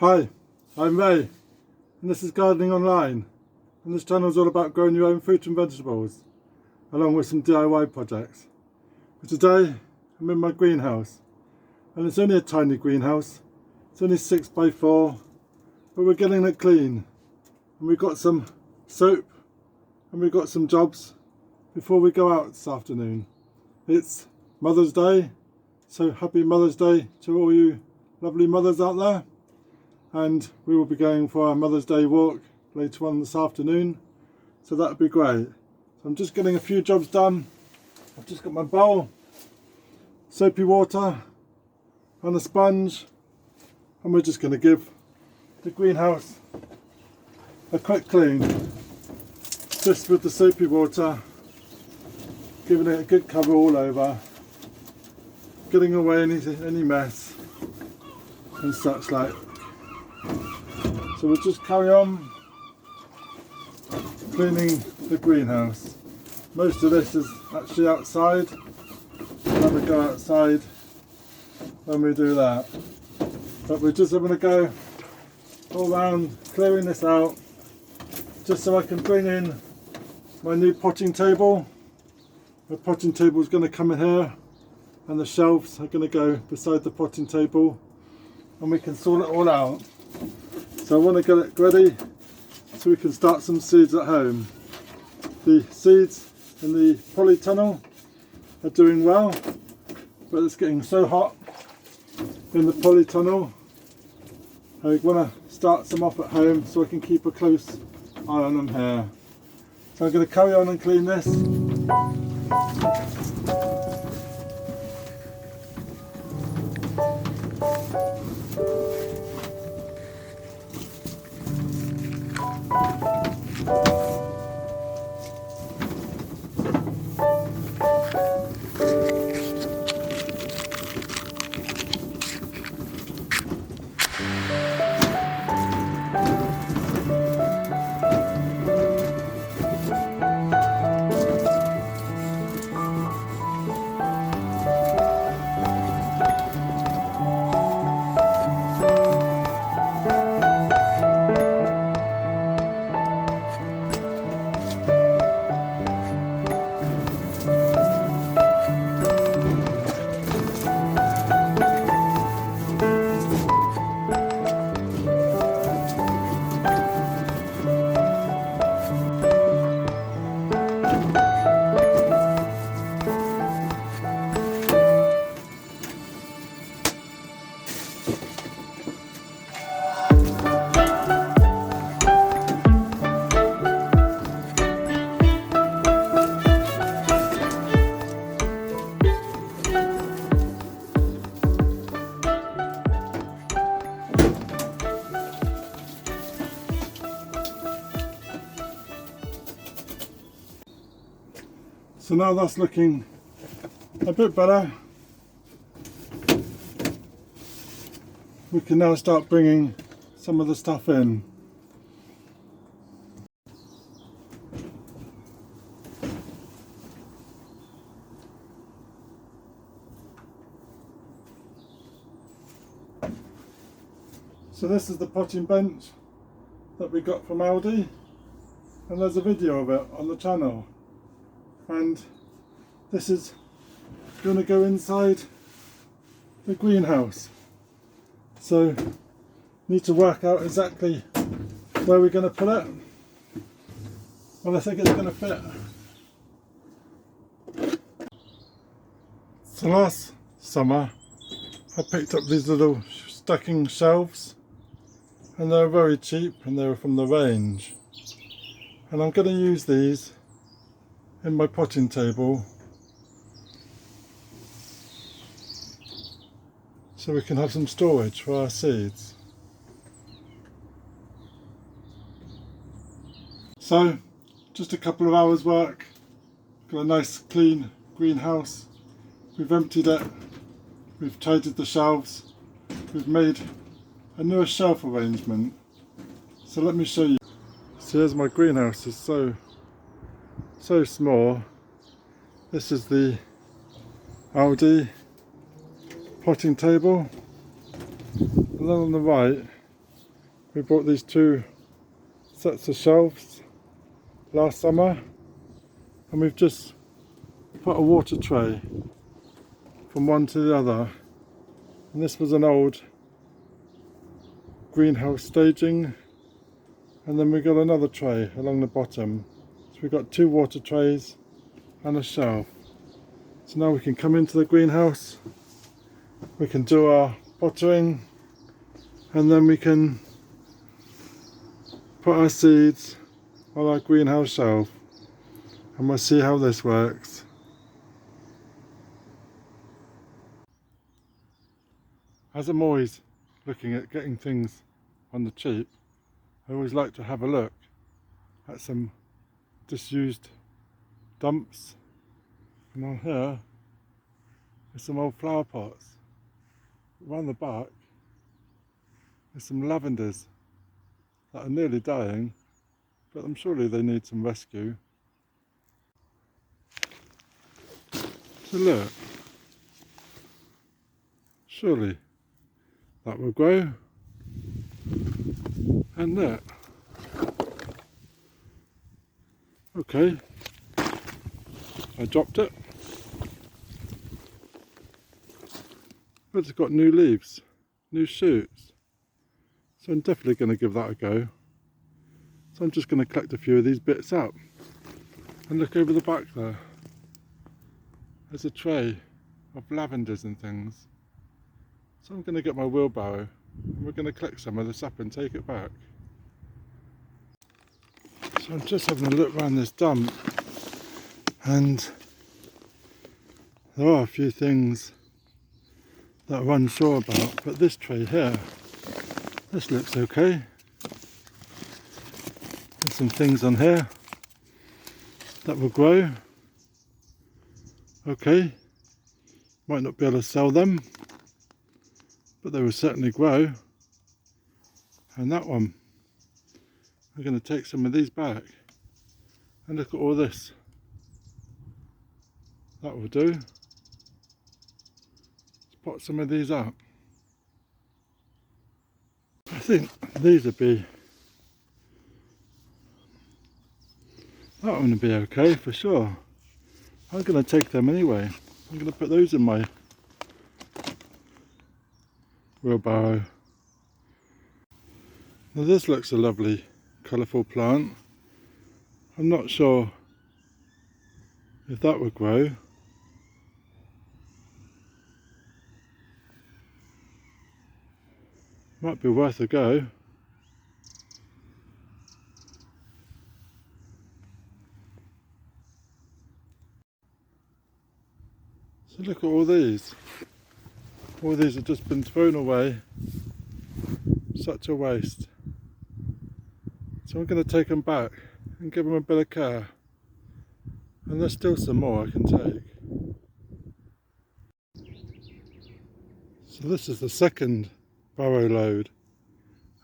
Hi, I'm Ray, and this is Gardening Online, and this channel is all about growing your own fruit and vegetables, along with some DIY projects. But today, I'm in my greenhouse, and it's only a tiny greenhouse. It's only 6x4, but we're getting it clean, and we've got some soap, and we've got some jobs before we go out this afternoon. It's Mother's Day, so happy Mother's Day to all you lovely mothers out there. And we will be going for our Mother's Day walk later on this afternoon, so that would be great. So I'm just getting a few jobs done. I've just got my bowl, soapy water and a sponge, and we're just going to give the greenhouse a quick clean, just with the soapy water, giving it a good cover all over, getting away any mess and such like. So we'll just carry on cleaning the greenhouse. Most of this is actually outside. We'll have a go outside when we do that. But we're just having a go all around clearing this out, just so I can bring in my new potting table. The potting table is going to come in here, and the shelves are going to go beside the potting table, and we can sort it all out. So I want to get it ready so we can start some seeds at home. The seeds in the polytunnel are doing well, but it's getting so hot in the polytunnel. I want to start some off at home so I can keep a close eye on them here. So I'm going to carry on and clean this. So now that's looking a bit better. We can now start bringing some of the stuff in. So this is the potting bench that we got from Aldi, and there's a video of it on the channel. And this is going to go inside the greenhouse. So need to work out exactly where we're going to put it. Well, I think it's going to fit. So last summer I picked up these little stacking shelves, and they're very cheap and they were from the range. And I'm going to use these in my potting table so we can have some storage for our seeds. So just a couple of hours work, got a nice clean greenhouse. We've emptied it, we've tidied the shelves, we've made a newer shelf arrangement. So let me show you. So here's my greenhouse. It's so small. This is the Aldi potting table, and then on the right We bought these 2 sets of shelves last summer, and we've just put a water tray from one to the other. And this was an old greenhouse staging, and then we got another tray along the bottom. So we've got 2 water trays and a shelf. So now we can come into the greenhouse, we can do our pottering, and then we can put our seeds on our greenhouse shelf, and we'll see how this works. As I'm always looking at getting things on the cheap, I always like to have a look at some disused dumps. And on here there's some old flower pots. Around the back there's some lavenders that are nearly dying, but I'm surely they need some rescue. So look, surely that will grow. And look, okay, I dropped it, but it's got new leaves, new shoots, so I'm definitely going to give that a go. So I'm just going to collect a few of these bits up, and look over the back there, there's a tray of lavenders and things. So I'm going to get my wheelbarrow and we're going to collect some of this up and take it back. So I'm just having a look around this dump, and there are a few things that I'm unsure about, but this tray here, this looks okay. There's some things on here that will grow. Okay, might not be able to sell them, but they will certainly grow. And that one, I'm going to take some of these back, and look at all this. That will do. Let's pot some of these up. I think these would be, that one would be okay for sure. I'm going to take them anyway. I'm going to put those in my wheelbarrow. Now this looks a lovely colourful plant. I'm not sure if that would grow. Might be worth a go. So look at all these. All these have just been thrown away. Such a waste. So I'm going to take them back and give them a bit of care. And there's still some more I can take. So this is the second barrow load,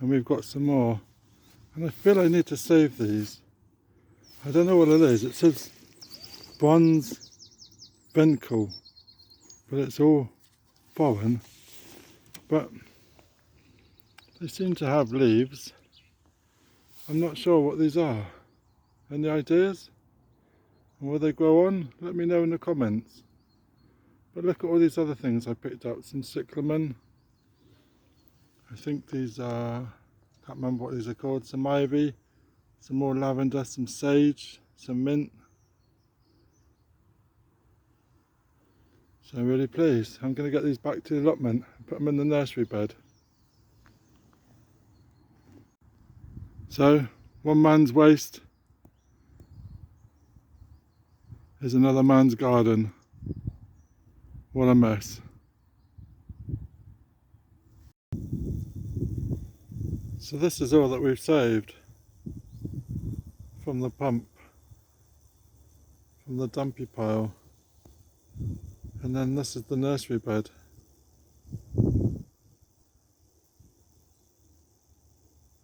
and we've got some more. And I feel I need to save these. I don't know what it is. It says bronze Venkel, but it's all foreign. But they seem to have leaves. I'm not sure what these are. Any ideas? And will they grow on? Let me know in the comments. But look at all these other things I picked up. Some cyclamen. I think these are, can't remember what these are called. Some ivy, some more lavender, some sage, some mint. So I'm really pleased. I'm going to get these back to the allotment and put them in the nursery bed. So, one man's waste is another man's garden. What a mess. So this is all that we've saved from the pump, from the dumpy pile. And then this is the nursery bed.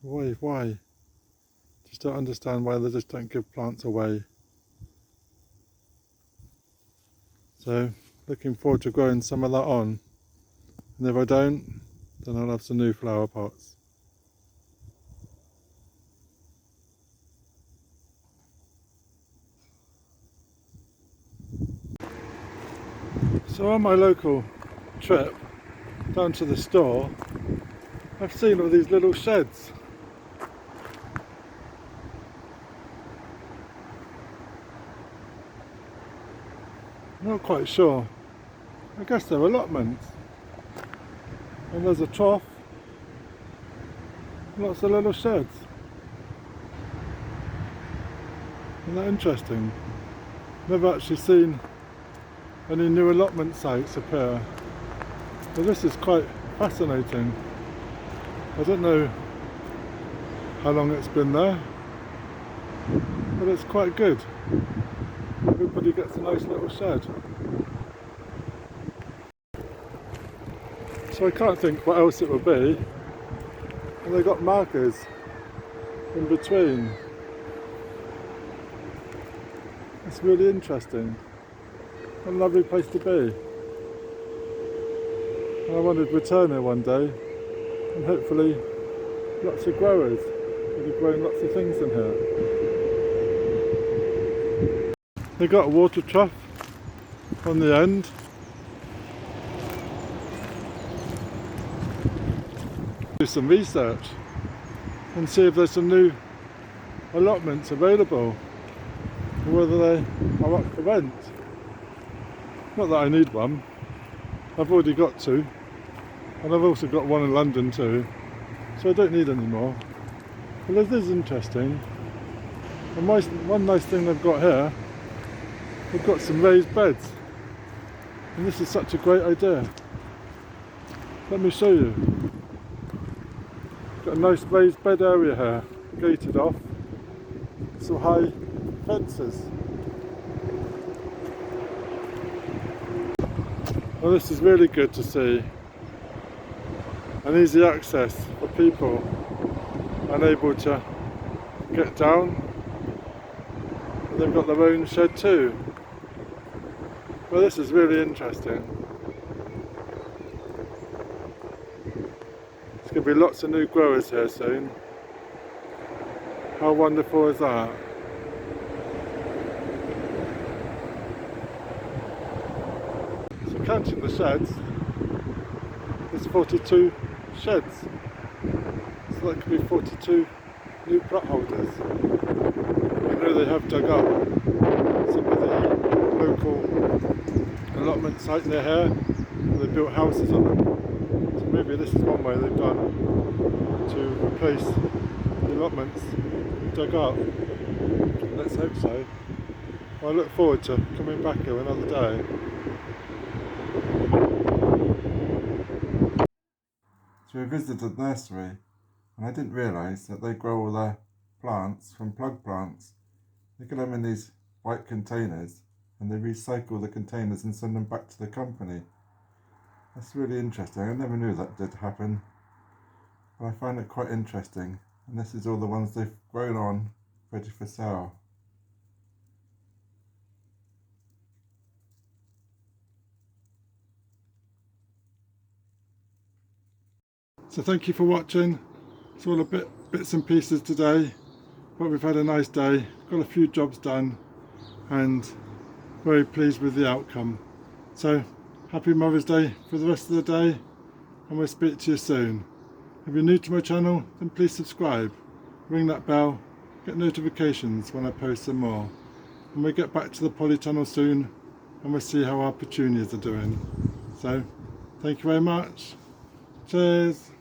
Why? Just don't understand why they just don't give plants away. So, looking forward to growing some of that on. And if I don't, then I'll have some new flower pots. So on my local trip down to the store, I've seen all these little sheds. I'm not quite sure. I guess they're allotments. And there's a trough. Lots of little sheds. Isn't that interesting? Never actually seen any new allotment sites appear. But this is quite fascinating. I don't know how long it's been there, but it's quite good. Everybody gets a nice little shed. So I can't think what else it would be. And they've got markers in between. It's really interesting. What a lovely place to be. And I wanted to return here one day, and hopefully lots of growers will be growing lots of things in here. They got a water trough on the end. Do some research and see if there's some new allotments available, or whether they are up for rent. Not that I need one, I've already got two, and I've also got one in London too, so I don't need any more. But this is interesting. And one nice thing they've got here, they've got some raised beds, and this is such a great idea. Let me show you. Got a nice raised bed area here, gated off, some high fences. Well, this is really good to see. An easy access for people unable to get down. And they've got their own shed too. Well, this is really interesting. There's going to be lots of new growers here soon. How wonderful is that? So counting the sheds, there's 42 sheds. So that could be 42 new plot holders. I know they have dug up some of the local allotment site near here, and they built houses on them. So maybe this is one way they've done to replace the allotments dug up. Let's hope so. Well, I look forward to coming back here another day. So we visited the nursery, and I didn't realise that they grow all their plants from plug plants. They get them in these white containers, and they recycle the containers and send them back to the company. That's really interesting. I never knew that did happen, but I find it quite interesting. And this is all the ones they've grown on, ready for sale. So thank you for watching. It's all a bits and pieces today, but we've had a nice day, got a few jobs done, and very pleased with the outcome. So happy Mother's Day for the rest of the day, and we'll speak to you soon. If you're new to my channel, then please subscribe, ring that bell, get notifications when I post some more. And we'll get back to the polytunnel soon, and we'll see how our petunias are doing. So thank you very much. Cheers.